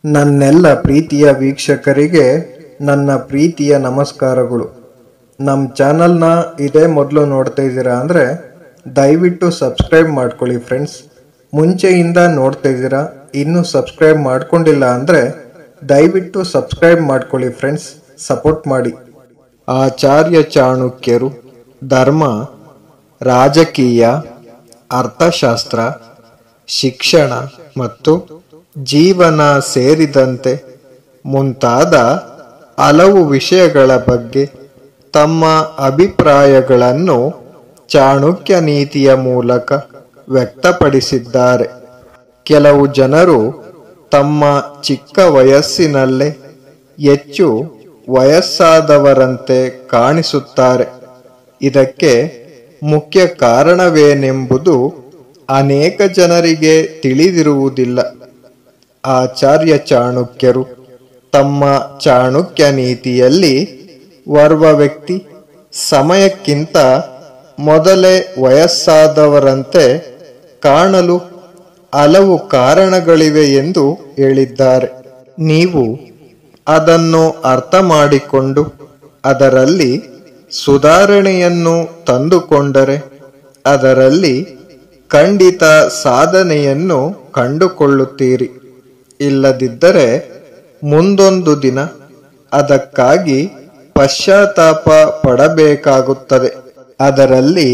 ನನ್ನೆಲ್ಲ ಪ್ರೀತಿಯ ವೀಕ್ಷಕರಿಗೆ ನನ್ನ ಪ್ರೀತಿಯ ನಮಸ್ಕಾರಗಳು. ನಮ್ಮ ಚಾನಲ್ನ ಇದೇ ಮೊದಲು ನೋಡ್ತಾ ಇದ್ದೀರಾ ಅಂದರೆ ದಯವಿಟ್ಟು ಸಬ್ಸ್ಕ್ರೈಬ್ ಮಾಡ್ಕೊಳ್ಳಿ ಫ್ರೆಂಡ್ಸ್. ಮುಂಚೆಯಿಂದ ನೋಡ್ತಾ ಇದ್ದೀರಾ, ಇನ್ನೂ ಸಬ್ಸ್ಕ್ರೈಬ್ ಮಾಡ್ಕೊಂಡಿಲ್ಲ ಅಂದರೆ ದಯವಿಟ್ಟು ಸಬ್ಸ್ಕ್ರೈಬ್ ಮಾಡ್ಕೊಳ್ಳಿ ಫ್ರೆಂಡ್ಸ್, ಸಪೋರ್ಟ್ ಮಾಡಿ. ಆಚಾರ್ಯ ಚಾಣಕ್ಯರು ಧರ್ಮ, ರಾಜಕೀಯ, ಅರ್ಥಶಾಸ್ತ್ರ, ಶಿಕ್ಷಣ ಮತ್ತು ಜೀವನ ಸೇರಿದಂತೆ ಮುಂತಾದ ಹಲವು ವಿಷಯಗಳ ಬಗ್ಗೆ ತಮ್ಮ ಅಭಿಪ್ರಾಯಗಳನ್ನು ಚಾಣಕ್ಯ ನೀತಿಯ ಮೂಲಕ ವ್ಯಕ್ತಪಡಿಸಿದ್ದಾರೆ. ಕೆಲವು ಜನರು ತಮ್ಮ ಚಿಕ್ಕ ವಯಸ್ಸಿನಲ್ಲೇ ಹೆಚ್ಚು ವಯಸ್ಸಾದವರಂತೆ ಕಾಣಿಸುತ್ತಾರೆ. ಇದಕ್ಕೆ ಮುಖ್ಯ ಕಾರಣವೇನೆಂಬುದು ಅನೇಕ ಜನರಿಗೆ ತಿಳಿದಿರುವುದಿಲ್ಲ. ಆಚಾರ್ಯ ಚಾಣಕ್ಯರು ತಮ್ಮ ಚಾಣಕ್ಯ ನೀತಿಯಲ್ಲಿ ಓರ್ವ ವ್ಯಕ್ತಿ ಸಮಯಕ್ಕಿಂತ ಮೊದಲೇ ವಯಸ್ಸಾದವರಂತೆ ಕಾಣಲು ಹಲವು ಕಾರಣಗಳಿವೆ ಎಂದು ಹೇಳಿದ್ದಾರೆ. ನೀವು ಅದನ್ನು ಅರ್ಥ ಮಾಡಿಕೊಂಡು ಅದರಲ್ಲಿ ಸುಧಾರಣೆಯನ್ನು ತಂದುಕೊಂಡರೆ ಅದರಲ್ಲಿ ಖಂಡಿತ ಸಾಧನೆಯನ್ನು ಕಂಡುಕೊಳ್ಳುತ್ತೀರಿ. ಇಲ್ಲದಿದ್ದರೆ ಮುಂದೊಂದು ದಿನ ಅದಕ್ಕಾಗಿ ಪಶ್ಚಾತ್ತಾಪ ಪಡಬೇಕಾಗುತ್ತದೆ. ಅದರಲ್ಲಿ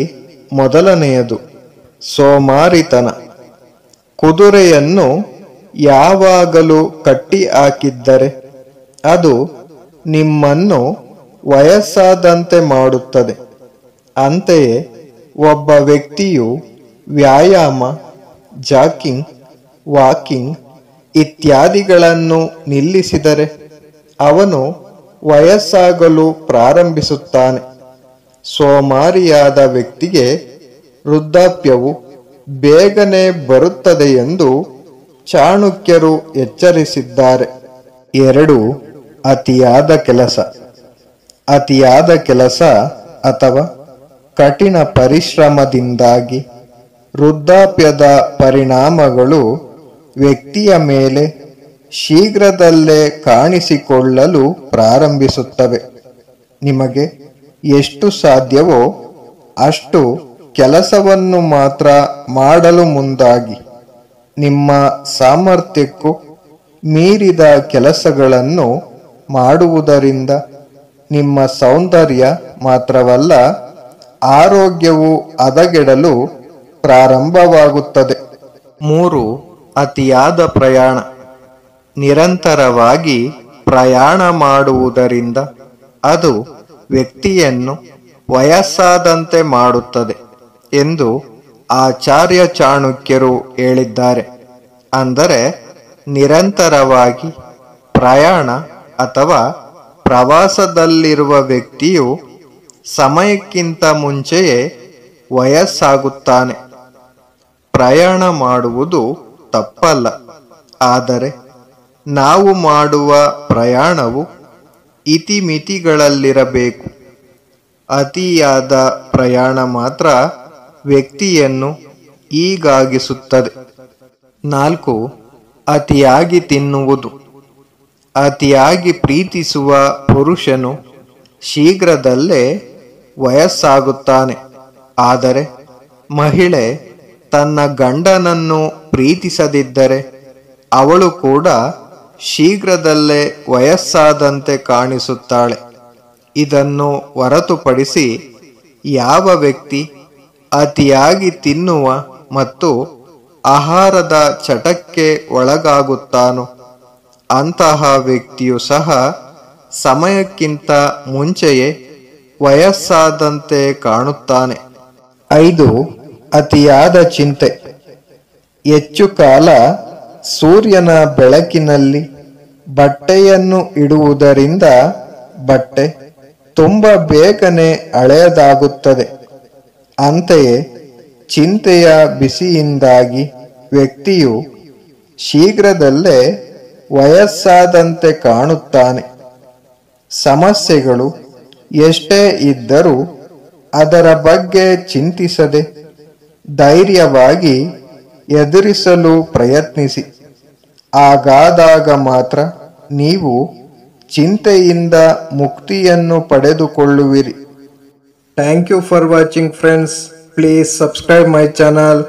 ಮೊದಲನೆಯದು ಸೋಮಾರಿತನ. ಕುದುರೆಯನ್ನು ಯಾವಾಗಲೂ ಕಟ್ಟಿ ಹಾಕಿದ್ದರೆ ಅದು ನಿಮ್ಮನ್ನು ವಯಸ್ಸಾದಂತೆ ಮಾಡುತ್ತದೆ. ಅಂತೆಯೇ ಒಬ್ಬ ವ್ಯಕ್ತಿಯು ವ್ಯಾಯಾಮ, ಜಾಗಿಂಗ್, ವಾಕಿಂಗ್ ಇತ್ಯಾದಿಗಳನ್ನು ನಿಲ್ಲಿಸಿದರೆ ಅವನು ವಯಸ್ಸಾಗಲು ಪ್ರಾರಂಭಿಸುತ್ತಾನೆ. ಸೋಮಾರಿಯಾದ ವ್ಯಕ್ತಿಗೆ ವೃದ್ಧಾಪ್ಯವು ಬೇಗನೆ ಬರುತ್ತದೆ ಎಂದು ಚಾಣಕ್ಯರು ಎಚ್ಚರಿಸಿದ್ದಾರೆ. 2. ಅತಿಯಾದ ಕೆಲಸ. ಅತಿಯಾದ ಕೆಲಸ ಅಥವಾ ಕಠಿಣ ಪರಿಶ್ರಮದಿಂದಾಗಿ ವೃದ್ಧಾಪ್ಯದ ಪರಿಣಾಮಗಳು ವ್ಯಕ್ತಿಯ ಮೇಲೆ ಶೀಘ್ರದಲ್ಲೇ ಕಾಣಿಸಿಕೊಳ್ಳಲು ಪ್ರಾರಂಭಿಸುತ್ತವೆ. ನಿಮಗೆ ಎಷ್ಟು ಸಾಧ್ಯವೋ ಅಷ್ಟು ಕೆಲಸವನ್ನು ಮಾತ್ರ ಮಾಡಲು ಮುಂದಾಗಿ. ನಿಮ್ಮ ಸಾಮರ್ಥ್ಯಕ್ಕೂ ಮೀರಿದ ಕೆಲಸಗಳನ್ನು ಮಾಡುವುದರಿಂದ ನಿಮ್ಮ ಸೌಂದರ್ಯ ಮಾತ್ರವಲ್ಲ, ಆರೋಗ್ಯವು ಹದಗೆಡಲು ಪ್ರಾರಂಭವಾಗುತ್ತದೆ. 3. ಅತಿಯಾದ ಪ್ರಯಾಣ. ನಿರಂತರವಾಗಿ ಪ್ರಯಾಣ ಮಾಡುವುದರಿಂದ ಅದು ವ್ಯಕ್ತಿಯನ್ನು ವಯಸ್ಸಾದಂತೆ ಮಾಡುತ್ತದೆ ಎಂದು ಆಚಾರ್ಯ ಚಾಣಕ್ಯರು ಹೇಳಿದ್ದಾರೆ. ಅಂದರೆ ನಿರಂತರವಾಗಿ ಪ್ರಯಾಣ ಅಥವಾ ಪ್ರವಾಸದಲ್ಲಿರುವ ವ್ಯಕ್ತಿಯು ಸಮಯಕ್ಕಿಂತ ಮುಂಚೆಯೇ ವಯಸ್ಸಾಗುತ್ತಾನೆ. ಪ್ರಯಾಣ ಮಾಡುವುದು ತಪ್ಪಲ್ಲ, ಆದರೆ ನಾವು ಮಾಡುವ ಪ್ರಯಾಣವು ಇತಿಮಿತಿಗಳಲ್ಲಿರಬೇಕು. ಅತಿಯಾದ ಪ್ರಯಾಣ ಮಾತ್ರ ವ್ಯಕ್ತಿಯನ್ನು ಹೀಗಾಗಿಸುತ್ತದೆ. 4. ಅತಿಯಾಗಿ ತಿನ್ನುವುದು. ಅತಿಯಾಗಿ ಪ್ರೀತಿಸುವ ಪುರುಷನು ಶೀಘ್ರದಲ್ಲೇ ವಯಸ್ಸಾಗುತ್ತಾನೆ. ಆದರೆ ಮಹಿಳೆ ತನ್ನ ಗಂಡನನ್ನು ಪ್ರೀತಿಸದಿದ್ದರೆ ಅವಳು ಕೂಡ ಶೀಘ್ರದಲ್ಲೇ ವಯಸ್ಸಾದಂತೆ ಕಾಣಿಸುತ್ತಾಳೆ. ಇದನ್ನು ಹೊರತುಪಡಿಸಿ ಯಾವ ವ್ಯಕ್ತಿ ಅತಿಯಾಗಿ ತಿನ್ನುವ ಮತ್ತು ಆಹಾರದ ಚಟಕ್ಕೆ ಒಳಗಾಗುತ್ತಾನೋ ಅಂತಹ ವ್ಯಕ್ತಿಯು ಸಹ ಸಮಯಕ್ಕಿಂತ ಮುಂಚೆಯೇ ವಯಸ್ಸಾದಂತೆ ಕಾಣುತ್ತಾನೆ. 5. ಅತಿಯಾದ ಚಿಂತೆ. ಹೆಚ್ಚು ಕಾಲ ಸೂರ್ಯನ ಬೆಳಕಿನಲ್ಲಿ ಬಟ್ಟೆಯನ್ನು ಇಡುವುದರಿಂದ ಬಟ್ಟೆ ತುಂಬ ಬೇಗನೆ ಹಳೆಯದಾಗುತ್ತದೆ. ಅಂತೆಯೇ ಚಿಂತೆಯ ಬಿಸಿಯಿಂದಾಗಿ ವ್ಯಕ್ತಿಯು ಶೀಘ್ರದಲ್ಲೇ ವಯಸ್ಸಾದಂತೆ ಕಾಣುತ್ತಾನೆ. ಸಮಸ್ಯೆಗಳು ಎಷ್ಟೇ ಇದ್ದರೂ ಅದರ ಬಗ್ಗೆ ಚಿಂತಿಸದೆ ಧೈರ್ಯವಾಗಿ ಎದುರಿಸಲು ಪ್ರಯತ್ನಿಸಿ. ಹಾಗಾದಾಗ ಮಾತ್ರ ನೀವು ಚಿಂತೆಯಿಂದ ಮುಕ್ತಿಯನ್ನು ಪಡೆದುಕೊಳ್ಳುವಿರಿ. Thank you for watching friends. Please subscribe my channel.